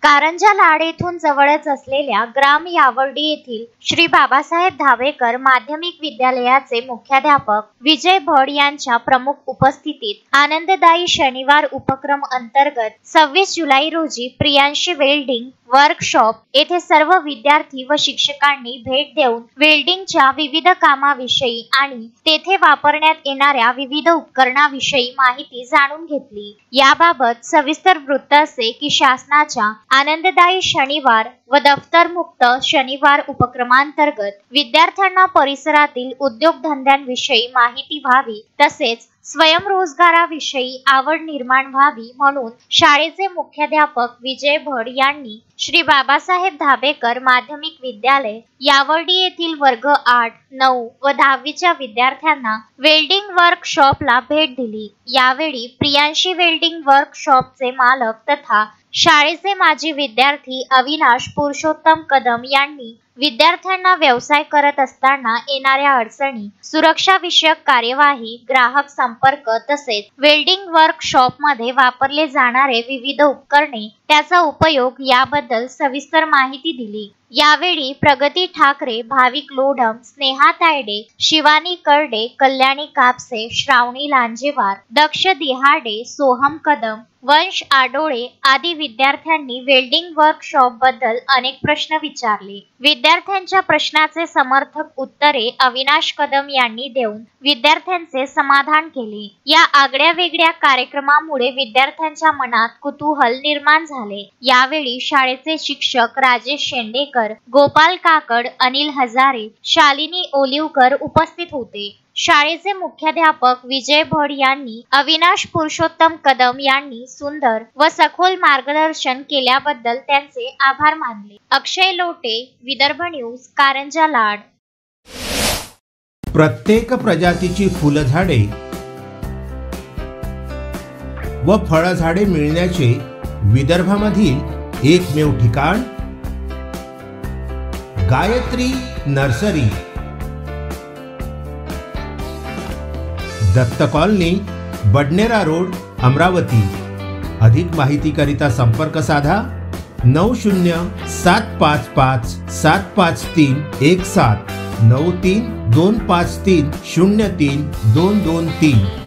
कारंजा लाड येथून जवळच असलेल्या ग्राम यावर्डी येथील श्री बाबासाहेब धाबेकर माध्यमिक विद्यालयाचे मुख्याध्यापक विजय भड यांच्या प्रमुख उपस्थितीत आनंददायी शनिवार उपक्रम अंतर्गत 26 जुलै रोजी प्रियांशी वेल्डिंग वर्कशॉप येथे सर्व विद्यार्थी व शिक्षकांनी भेट देऊन वेल्डिंगच्या विविध कामाविषयी आणि तेथे वापरण्यात येणाऱ्या विविध उपकरणाविषयी माहिती जाणून घेतली। याबाबत सविस्तर वृत्त असे की शासनाच्या आनंददायी शनिवार व दफ्तर मुक्त शनिवार उपक्रमांतर्गत विद्यार्थ्यांना परिसरातील उद्योगधंद्यांविषयी माहिती व्हावी तसेच स्वयंरोजगाराविषयी आवड निर्माण व्हावी म्हणून शाळेचे मुख्याध्यापक विजय भड यांनी श्री बाबासाहेब धाबेकर माध्यमिक विद्यालय यावर्डी येथील वर्ग 8, 9 व 10वीच्या विद्यार्थ्यांना वेल्डिंग वर्कशॉपला भेट दिली। यावेळी प्रियांशी वेल्डिंग वर्कशॉपचे मालक तथा शाळेचे माजी विद्यार्थी अविनाश पुरुषोत्तम कदम यांनी विद्यार्थ्यांना व्यवसाय करत असताना येणाऱ्या अडचणी, सुरक्षा विषयक कार्यवाही, ग्राहक संपर्क तसेच वेल्डिंग वर्कशॉप मध्ये वापरले जाणारे विविध उपकरणे त्याचा उपयोग याबद्दल सविस्तर माहिती दिली। यावेळी प्रगती ठाकरे, भाविक लोढम, स्नेहा तायडे, शिवानी करडे, कल्याणी कापसे, श्रावणी लांजेवार, दक्ष दिहाडे, सोहम कदम, वंश आडोळे आदी विद्यार्थ्यांनी वेल्डिंग वर्कशॉप बद्दल अनेक प्रश्न विचारले। विद्यार्थ्यांच्या प्रश्नाचे समर्थक उत्तरे अविनाश कदम यांनी देऊन विद्यार्थ्यांचे समाधान केले। या आगळ्या वेगळ्या कार्यक्रमामुळे विद्यार्थ्यांच्या मनात कुतूहल निर्माण झाले। यावेळी शाळेचे शिक्षक राजेश शेंडेकर, गोपाल काकड, अनिल हजारे, शालिनी ओलिवकर उपस्थित होते। शाळेचे मुख्याध्यापक विजय भड यांनी अविनाश पुरुषोत्तम कदम यांनी सुंदर व सखोल मार्गदर्शन केल्याबद्दल त्यांचे आभार मानले। अक्षय लोटे, विदर्भ न्यूज, कारंजा लाड। प्रत्येक प्रजातीची फुलझाडे व फळझाडे मिळण्याचे विदर्भामधील एकमेव ठिकाण Gayatri nursery, Datta colony, Badnera road, Amravati. अधिक माहितीकरिता संपर्क साधा 9075575317 9325303223।